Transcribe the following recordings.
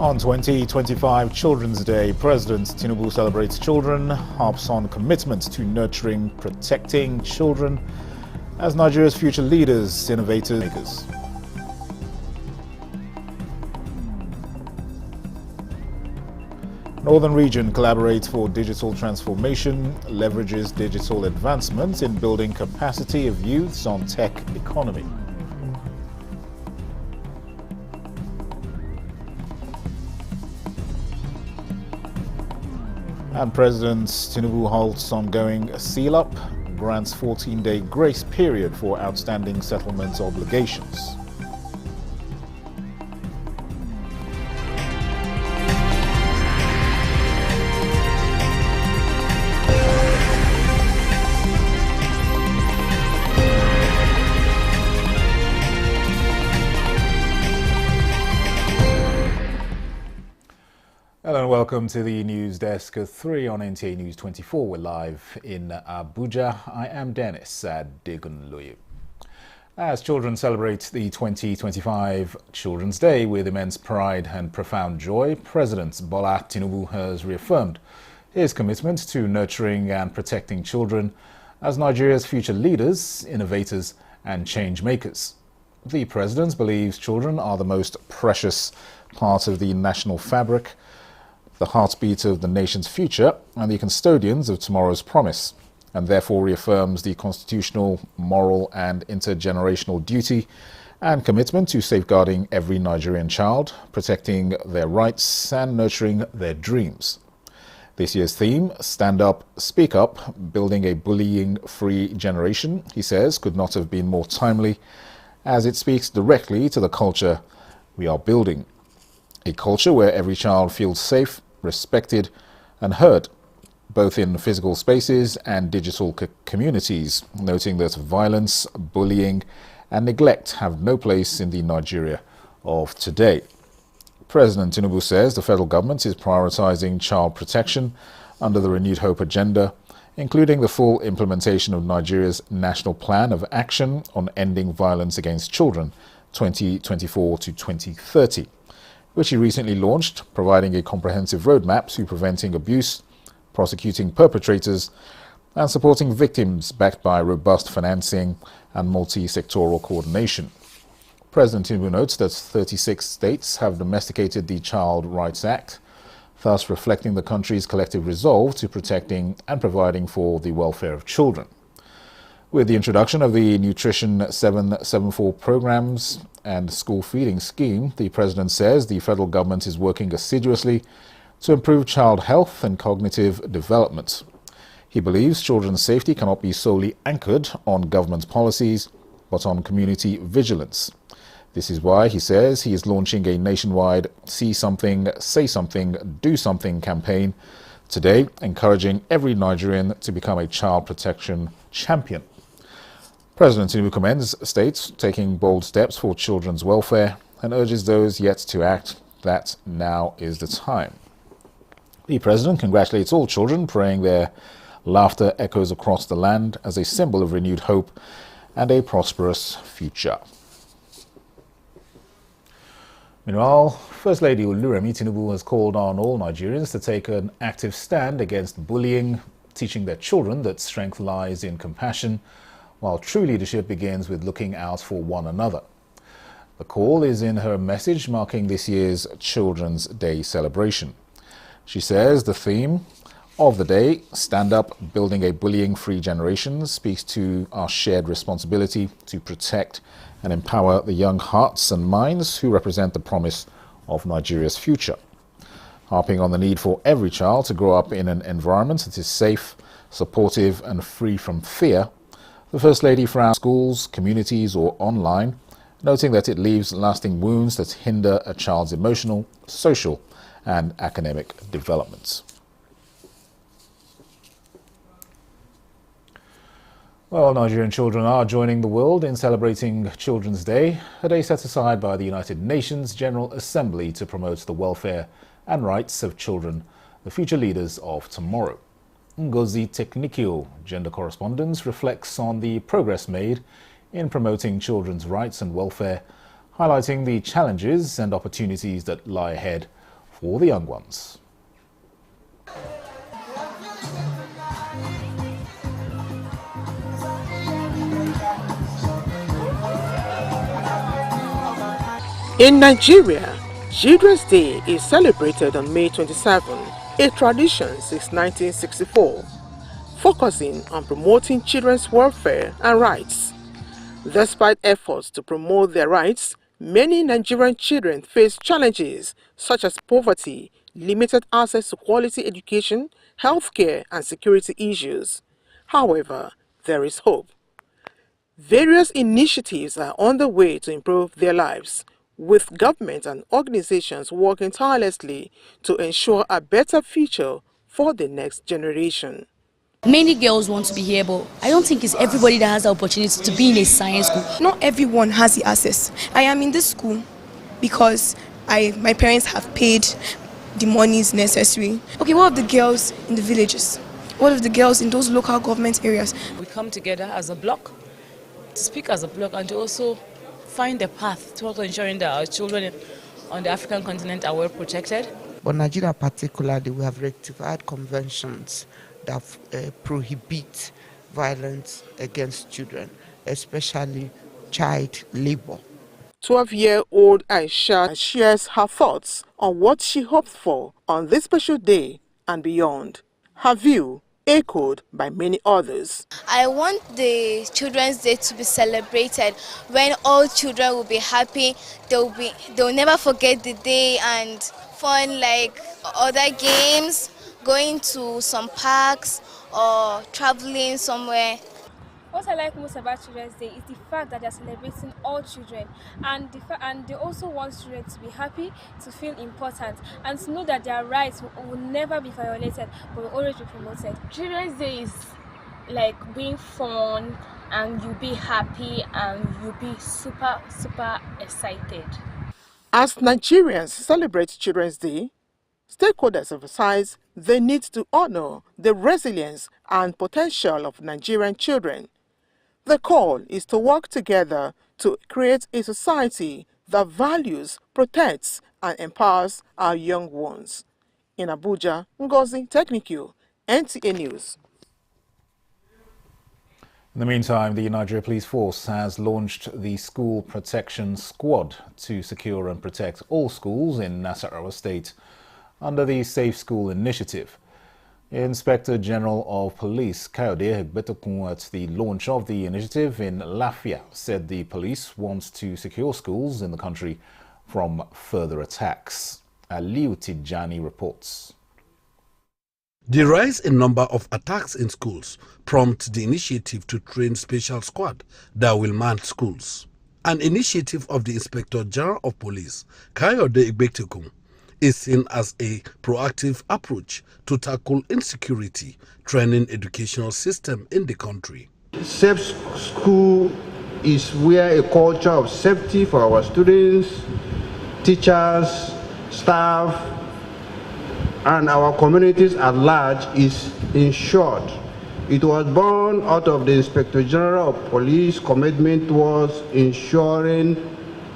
On 2025 Children's Day, President Tinubu celebrates children, harps on commitment to nurturing, protecting children as Nigeria's future leaders, innovators, makers. Northern Region collaborates for digital transformation, leverages digital advancements in building capacity of youths on tech economy. And President Tinubu halts ongoing seal-up, grants 14-day grace period for outstanding settlement obligations. Hello and welcome to the news desk at 3 on NTA News 24. We're live in Abuja. I am Dennis Adegunloye. As children celebrate the 2025 Children's Day with immense pride and profound joy, President Bola Tinubu has reaffirmed his commitment to nurturing and protecting children as Nigeria's future leaders, innovators and change makers. The president believes children are the most precious part of the national fabric, the heartbeat of the nation's future and the custodians of tomorrow's promise, and therefore reaffirms the constitutional, moral and intergenerational duty and commitment to safeguarding every Nigerian child, protecting their rights and nurturing their dreams. This year's theme, Stand Up, Speak Up, Building a Bullying-Free Generation, he says, could not have been more timely, as it speaks directly to the culture we are building. A culture where every child feels safe, respected and heard, both in physical spaces and digital communities, noting that violence, bullying and neglect have no place in the Nigeria of today. President Tinubu says the federal government is prioritizing child protection under the Renewed Hope agenda, including the full implementation of Nigeria's National Plan of Action on Ending Violence Against Children 2024 to 2030. Which he recently launched, providing a comprehensive roadmap to preventing abuse, prosecuting perpetrators, and supporting victims backed by robust financing and multi-sectoral coordination. President Tinubu notes that 36 states have domesticated the Child Rights Act, thus reflecting the country's collective resolve to protecting and providing for the welfare of children. With the introduction of the Nutrition 774 programs and school feeding scheme, the president says the federal government is working assiduously to improve child health and cognitive development. He believes children's safety cannot be solely anchored on government policies, but on community vigilance. This is why, he says, he is launching a nationwide See Something, Say Something, Do Something campaign today, encouraging every Nigerian to become a child protection champion. President Tinubu commends states taking bold steps for children's welfare and urges those yet to act that now is the time. The president congratulates all children, praying their laughter echoes across the land as a symbol of renewed hope and a prosperous future. Meanwhile, First Lady Oluremi Tinubu has called on all Nigerians to take an active stand against bullying, teaching their children that strength lies in compassion, while true leadership begins with looking out for one another. The call is in her message marking this year's Children's Day celebration. She says the theme of the day, Stand Up, Building a Bullying-Free Generation, speaks to our shared responsibility to protect and empower the young hearts and minds who represent the promise of Nigeria's future. Harping on the need for every child to grow up in an environment that is safe, supportive and free from fear, the First Lady frowns schools, communities or online, noting that it leaves lasting wounds that hinder a child's emotional, social and academic development. Well, Nigerian children are joining the world in celebrating Children's Day, a day set aside by the United Nations General Assembly to promote the welfare and rights of children, the future leaders of tomorrow. Ngozi Teknikio, gender correspondent, reflects on the progress made in promoting children's rights and welfare, highlighting the challenges and opportunities that lie ahead for the young ones. In Nigeria, Children's Day is celebrated on May 27, a tradition since 1964, focusing on promoting children's welfare and rights. Despite efforts to promote their rights, many Nigerian children face challenges such as poverty, limited access to quality education, healthcare, and security issues. However, there is hope. Various initiatives are on the way to improve their lives, with government and organizations working tirelessly to ensure a better future for the next generation. Many girls want to be here, but I don't think it's everybody that has the opportunity to be in a science school. Not everyone has the access. I am in this school because my parents have paid the monies necessary. Okay, what of the girls in the villages? What of the girls in those local government areas? We come together as a block, to speak as a block, and to also find a path towards ensuring that our children on the African continent are well protected. But Nigeria particularly, we have ratified conventions that prohibit violence against children, especially child labor. 12-year-old Aisha shares her thoughts on what she hopes for on this special day and beyond. Her view echoed by many others. I want the Children's Day to be celebrated when all children will be happy. They'll never forget the day, and fun like other games, going to some parks or traveling somewhere. What I like most about Children's Day is the fact that they're celebrating all children, and they also want children to be happy, to feel important, and to know that their rights will never be violated, but will always be promoted. Children's Day is like being fun, and you'll be happy, and you'll be super excited. As Nigerians celebrate Children's Day, stakeholders emphasize the need to honor the resilience and potential of Nigerian children. The call is to work together to create a society that values, protects, and empowers our young ones. In Abuja, Ngozi Technique, NTA News. In the meantime, the Nigeria Police Force has launched the School Protection Squad to secure and protect all schools in Nasarawa State under the Safe School Initiative. Inspector General of Police Kayode Egbetokun at the launch of the initiative in Lafia said the police wants to secure schools in the country from further attacks. Aliu Tijani reports. The rise in number of attacks in schools prompted the initiative to train special squad that will man schools. An initiative of the Inspector General of Police Kayode Egbetokun is seen as a proactive approach to tackle insecurity, training educational system in the country. Safe school is where a culture of safety for our students, teachers, staff, and our communities at large is ensured. It was born out of the Inspector General of Police commitment towards ensuring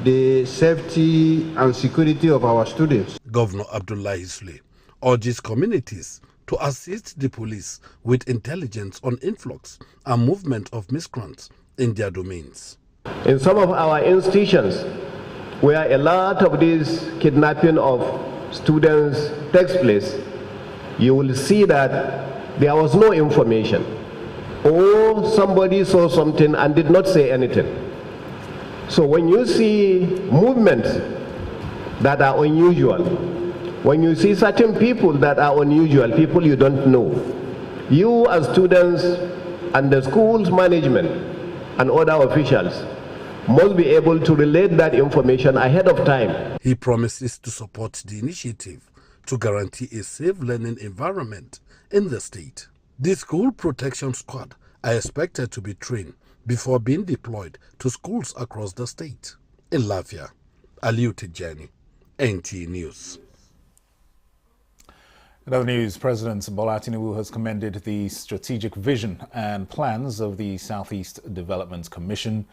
the safety and security of our students. Governor Abdullahi Sule urges communities to assist the police with intelligence on influx and movement of miscreants in their domains. In some of our institutions, where a lot of this kidnapping of students takes place, you will see that there was no information, or somebody saw something and did not say anything. So when you see movements that are unusual, when you see certain people that are unusual, people you don't know, you as students and the school's management and other officials must be able to relate that information ahead of time. He promises to support the initiative to guarantee a safe learning environment in the state. The School Protection Squad are expected to be trained before being deployed to schools across the state. In Lafia, Aliu Tijani, NTA News. In other news, President Bola Tinubu has commended the strategic vision and plans of the Southeast Development Commission,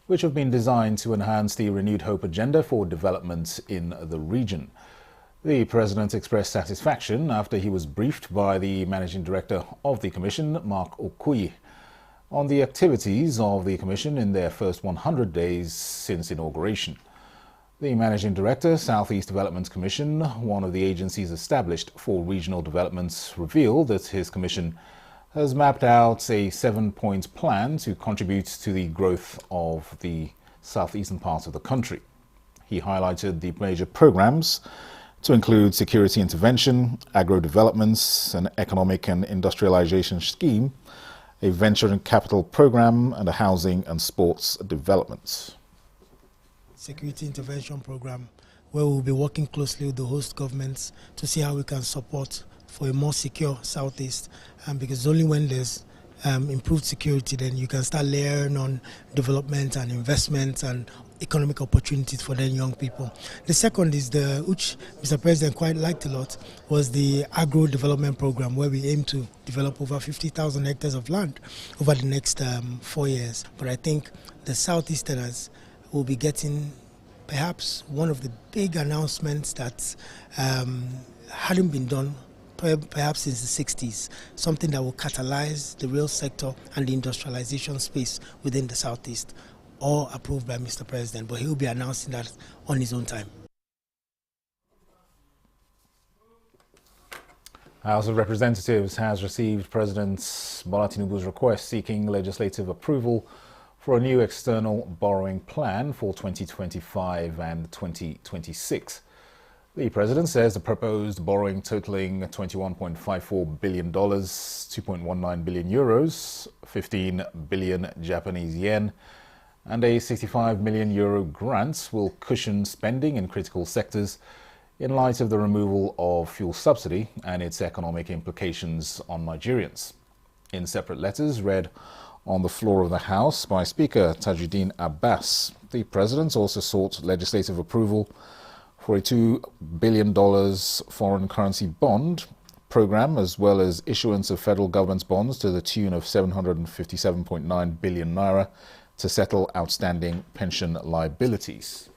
which have been designed to enhance the renewed hope agenda for development in the region. The President expressed satisfaction after he was briefed by the Managing Director of the Commission, Mark Okoye, on the activities of the Commission in their first 100 days since inauguration. The Managing Director, Southeast Development Commission, one of the agencies established for regional developments, revealed that his commission has mapped out a 7-point plan to contribute to the growth of the southeastern part of the country. He highlighted the major programs to include security intervention, agro-developments, an economic and industrialization scheme, a venture and capital program, and a housing and sports development. Security intervention program, where we'll be working closely with the host governments to see how we can support for a more secure Southeast, because only when there's improved security, then you can start layering on development and investment and economic opportunities for the young people. The second is which Mr. President quite liked a lot, was the agro development program, where we aim to develop over 50,000 hectares of land over the next 4 years. But I think the Southeasterners will be getting perhaps one of the big announcements that hadn't been done perhaps since the 60s, something that will catalyze the real sector and the industrialization space within the Southeast, all approved by Mr. President, but he will be announcing that on his own time. House of Representatives has received President Bola Tinubu's request seeking legislative approval for a new external borrowing plan for 2025 and 2026. The President says the proposed borrowing totaling $21.54 billion, 2.19 billion euros, 15 billion Japanese yen, and a 65 million euro grant will cushion spending in critical sectors in light of the removal of fuel subsidy and its economic implications on Nigerians. In separate letters read on the floor of the House by Speaker Tajuddin Abbas, the President also sought legislative approval for a $2 billion foreign currency bond program, as well as issuance of federal government bonds to the tune of 757.9 billion naira to settle outstanding pension liabilities.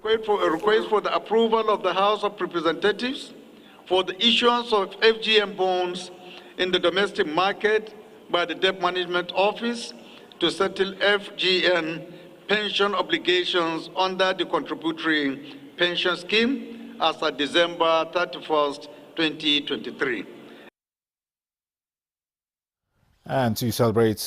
A request for the approval of the House of Representatives for the issuance of FGN bonds in the domestic market by the Debt Management Office to settle FGN pension obligations under the contributory pension scheme as of December 31st, 2023. And to celebrate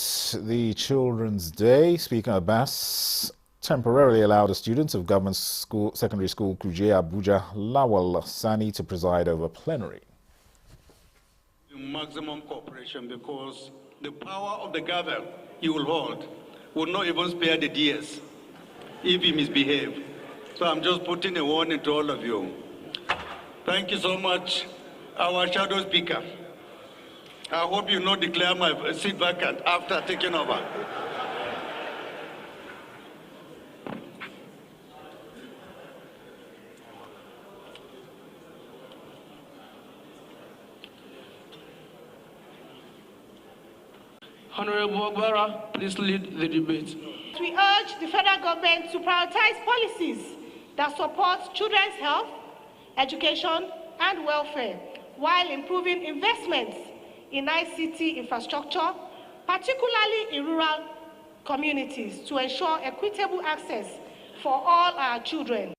the Children's Day, Speaker Abbas temporarily allowed a student of Government Secondary School Kuje Abuja, Lawal Sani, to preside over plenary. Maximum cooperation, because the power of the gather he will hold will not even spare the DS if he misbehaves. So I'm just putting a warning to all of you. Thank you so much, our shadow speaker. I hope you not declare my seat vacant after taking over. Honorable Ogbara, please lead the debate. We urge the federal government to prioritize policies that support children's health, education, and welfare, while improving investments in ICT infrastructure, particularly in rural communities, to ensure equitable access for all our children.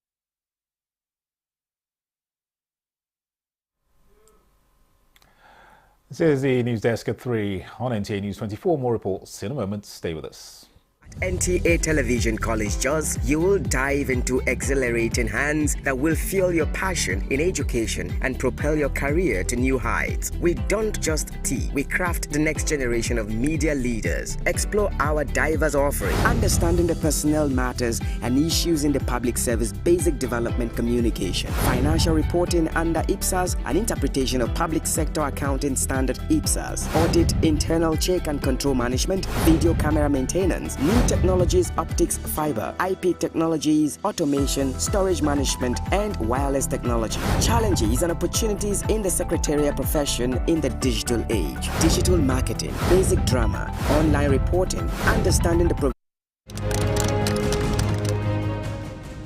This is the News Desk at 3 on NTA News 24. More reports in a moment. Stay with us. NTA Television College Jos, you will dive into exhilarating hands that will fuel your passion in education and propel your career to new heights. We don't just teach, we craft the next generation of media leaders. Explore our diverse offering, understanding the personnel matters and issues in the public service, basic development communication, financial reporting under IPSAS and interpretation of public sector accounting standard IPSAS, audit, internal check and control management, video camera maintenance, new technologies, optics, fiber, IP technologies, automation, storage management, and wireless technology. Challenges and opportunities in the secretarial profession in the digital age. Digital marketing, basic drama, online reporting, understanding the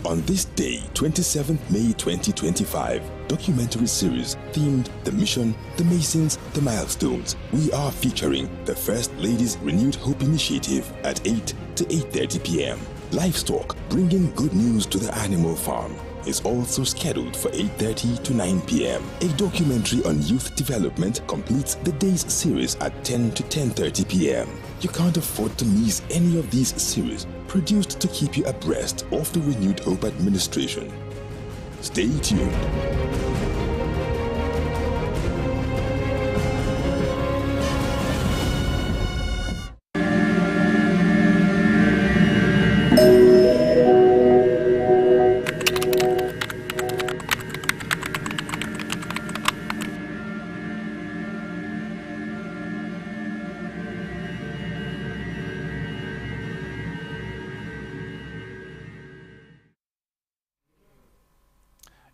On this day, 27th May 2025, documentary series themed The Mission, The Masons, The Milestones. We are featuring the First Ladies Renewed Hope Initiative at 8 to 8:30 p.m. Livestock, bringing good news to the animal farm, is also scheduled for 8:30 to 9 p.m. A documentary on youth development completes the day's series at 10 to 10:30 p.m. You can't afford to miss any of these series, produced to keep you abreast of the Renewed Hope administration. Stay tuned.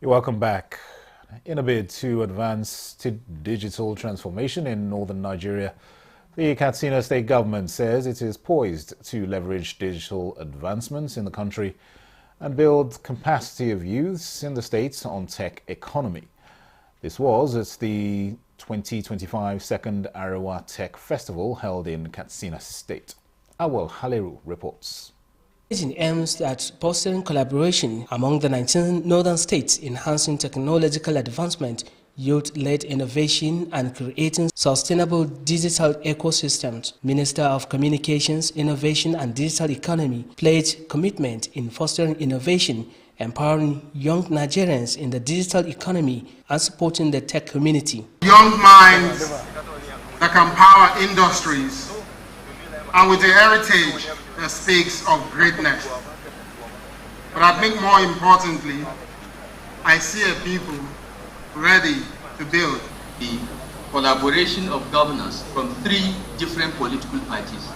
Welcome back. In a bid to advance to digital transformation in northern Nigeria, the Katsina state government says it is poised to leverage digital advancements in the country and build capacity of youths in the state on tech economy. This was at the 2025 second Arewa Tech Festival held in Katsina State. Awal Haleru reports. It aims at fostering collaboration among the 19 northern states, enhancing technological advancement, youth-led innovation, and creating sustainable digital ecosystems. Minister of Communications, Innovation and Digital Economy pledged commitment in fostering innovation, empowering young Nigerians in the digital economy, and supporting the tech community. Young minds that can power industries, and with a heritage that speaks of greatness. But I think more importantly, I see a people ready to build. The collaboration of governors from 3 different political parties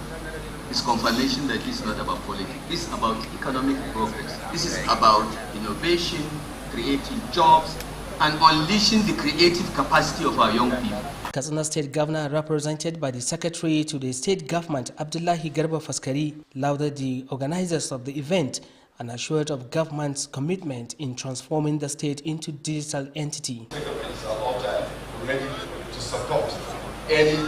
is confirmation that this is not about politics. This is about economic progress. This is about innovation, creating jobs, and unleashing the creative capacity of our young people. Katsina State Governor, represented by the Secretary to the State Government, Abdullahi Garba Faskari, lauded the organizers of the event and assured of government's commitment in transforming the state into digital entity. Ready to support any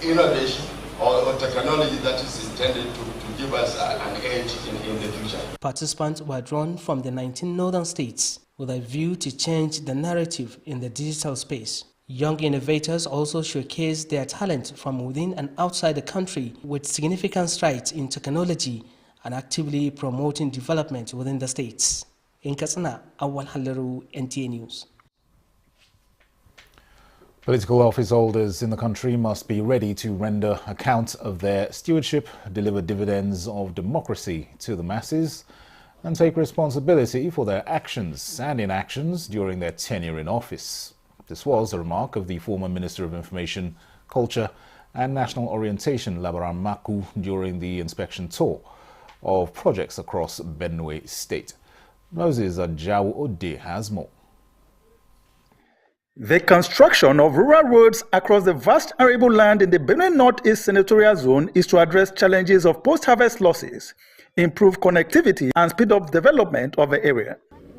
innovation or technology that is intended to give us an edge in the future. Participants were drawn from the 19 northern states with a view to change the narrative in the digital space. Young innovators also showcased their talent from within and outside the country with significant strides in technology and actively promoting development within the states. In Katsina, Awal Haleru, NTA News. Political office holders in the country must be ready to render account of their stewardship, deliver dividends of democracy to the masses, and take responsibility for their actions and inactions during their tenure in office. This was a remark of the former Minister of Information, Culture and National Orientation, Labaran Maku, during the inspection tour of projects across Benue State. Moses Ajawu Ode has more. The construction of rural roads across the vast arable land in the Benue Northeast Senatorial Zone is to address challenges of post-harvest losses, improve connectivity, and speed up development of the area.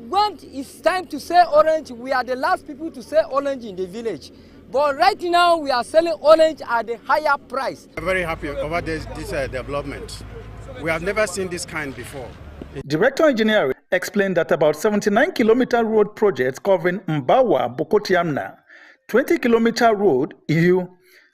When it's time to sell orange, we are the last people to sell orange in the village. But right now, we are selling orange at a higher price. I'm very happy over this development. We have never seen this kind before. Director Engineering explained that about 79-kilometer road projects covering Mbawa, Bokotiamna, 20-kilometer road, EU,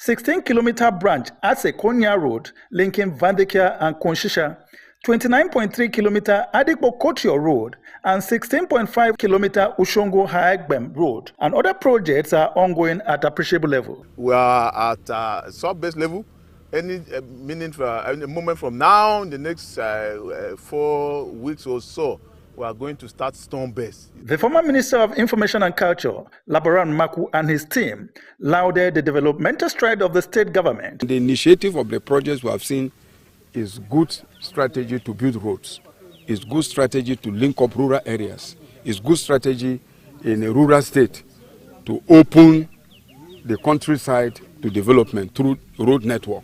16-kilometer branch Ase Konya Road, linking Vandekia and Konshisha, 29.3-kilometer Adikbo Kotio Road, and 16.5-kilometer Ushongo Haegbem Road. And other projects are ongoing at appreciable level. We are at sub-base level. Any moment from now, in the next 4 weeks or so, we are going to start storm base. The former Minister of Information and Culture, Labaran Maku, and his team lauded the developmental stride of the state government. The initiative of the projects we have seen is good strategy to build roads. It's good strategy to link up rural areas. It's good strategy in a rural state to open the countryside to development through road network.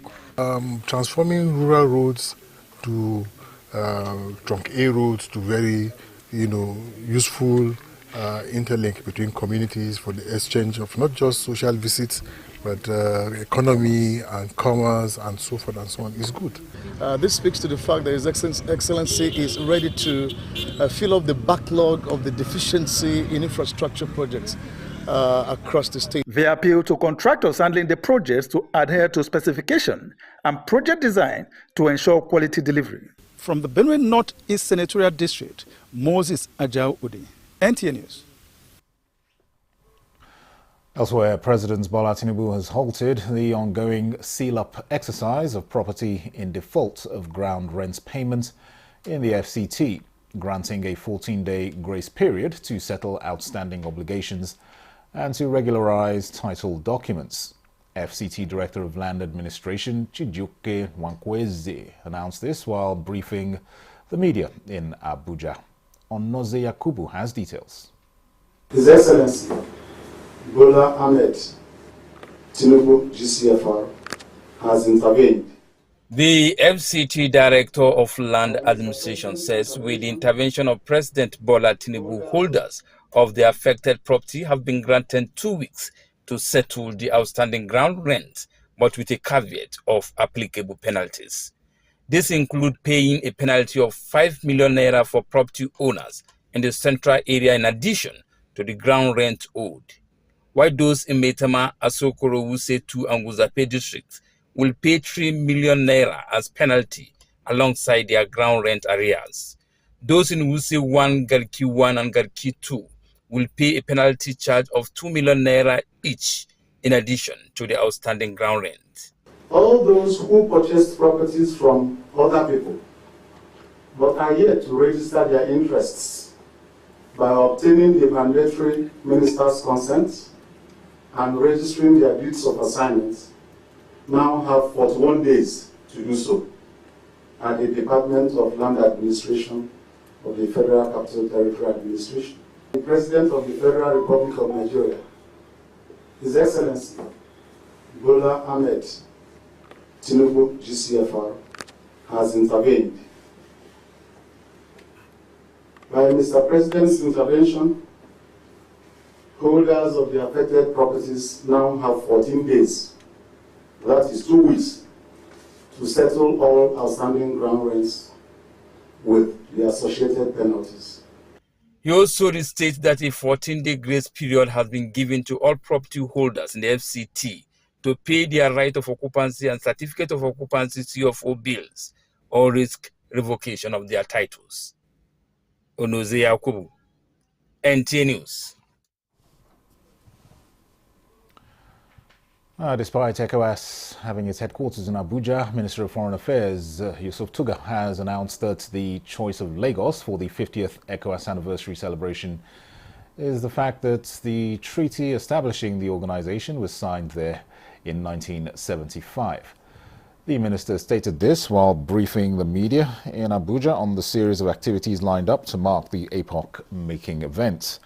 Transforming rural roads to trunk A roads to very, useful interlink between communities for the exchange of not just social visits, but economy and commerce and so forth and so on is good. This speaks to the fact that His Excellency is ready to fill up the backlog of the deficiency in infrastructure projects across the state. They appeal to contractors handling the projects to adhere to specification and project design to ensure quality delivery. From the Benue North East Senatorial District, Moses Ajao Udi, NTA News. Elsewhere, President Bola Tinubu has halted the ongoing seal-up exercise of property in default of ground rent payment in the FCT, granting a 14-day grace period to settle outstanding obligations and to regularize title documents. FCT Director of Land Administration Chijioke Nwankweze announced this while briefing the media in Abuja. Onoze Yakubu has details. His Excellency Bola Ahmed Tinubu GCFR has intervened. The FCT Director of Land Administration says with the intervention of President Bola Tinubu, holders of the affected property have been granted 2 weeks to settle the outstanding ground rent, but with a caveat of applicable penalties. This includes paying a penalty of 5 million naira for property owners in the central area in addition to the ground rent owed, while those in Maitama, Asokoro, Wuse 2 and Wuzape districts will pay 3 million naira as penalty alongside their ground rent arrears. Those in Wuse 1, Garki 1 and Garki 2 will pay a penalty charge of 2 million naira each in addition to the outstanding ground rent. All those who purchased properties from other people but are yet to register their interests by obtaining the mandatory minister's consent and registering their deeds of assignment now have 41 days to do so at the Department of Land Administration of the Federal Capital Territory Administration. The President of the Federal Republic of Nigeria, His Excellency Bola Ahmed Tinubu GCFR, has intervened. By Mr. President's intervention, holders of the affected properties now have 14 days, that is 2 weeks, to settle all outstanding ground rents with the associated penalties. He also restates that a 14-day grace period has been given to all property holders in the FCT to pay their right of occupancy and certificate of occupancy CFO bills or risk revocation of their titles. Onoze Yakubu, NTA News. Despite ECOWAS having its headquarters in Abuja, Minister of Foreign Affairs Yusuf Tuga has announced that the choice of Lagos for the 50th ECOWAS anniversary celebration is the fact that the treaty establishing the organization was signed there in 1975. The minister stated this while briefing the media in Abuja on the series of activities lined up to mark the epoch-making event.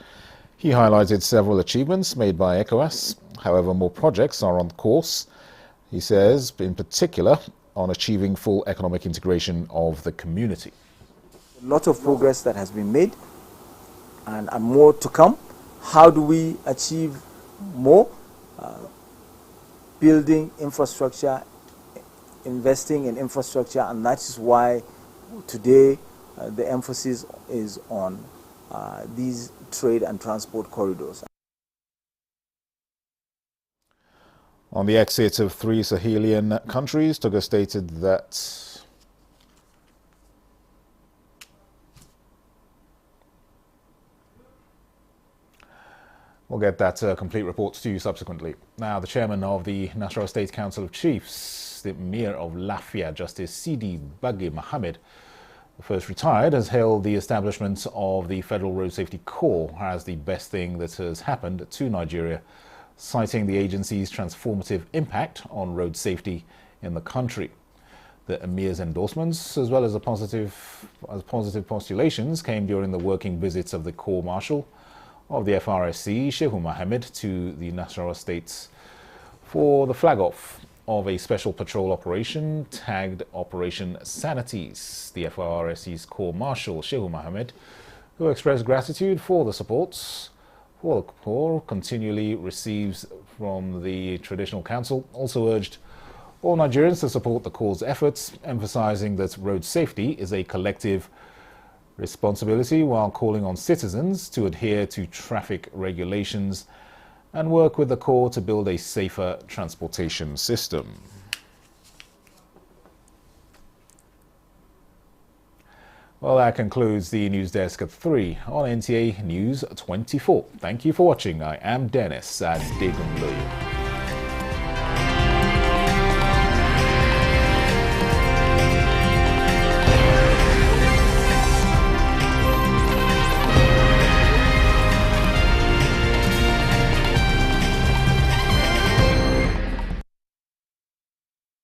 He highlighted several achievements made by ECOWAS. However, more projects are on course, he says, in particular on achieving full economic integration of the community. A lot of progress that has been made and more to come. How do we achieve more? Building infrastructure, investing in infrastructure, and that is why today the emphasis is on these trade and transport corridors. On the exit of 3 Sahelian countries, Tuga stated that we'll get that complete report to you subsequently. Now, the chairman of the Nasarawa State Council of Chiefs, the Emir of Lafia, Justice Sidi Bagi Mohammed, the first retired, has hailed the establishment of the Federal Road Safety Corps as the best thing that has happened to Nigeria, citing the agency's transformative impact on road safety in the country. The Emir's endorsements, as well as positive postulations, came during the working visits of the Corps Marshal of the FRSC, Shehu Mohammed, to the Nasarawa State for the flag-off of a special patrol operation tagged Operation Sanities. The FRSC's Corps Marshal Shehu Mohammed, who expressed gratitude for the support the Corps continually receives from the Traditional Council, also urged all Nigerians to support the Corps' efforts, emphasizing that road safety is a collective responsibility while calling on citizens to adhere to traffic regulations and work with the Corps to build a safer transportation system. Well, that concludes the news desk at 3 on NTA News 24. Thank you for watching. I am Dennis Adigunloye.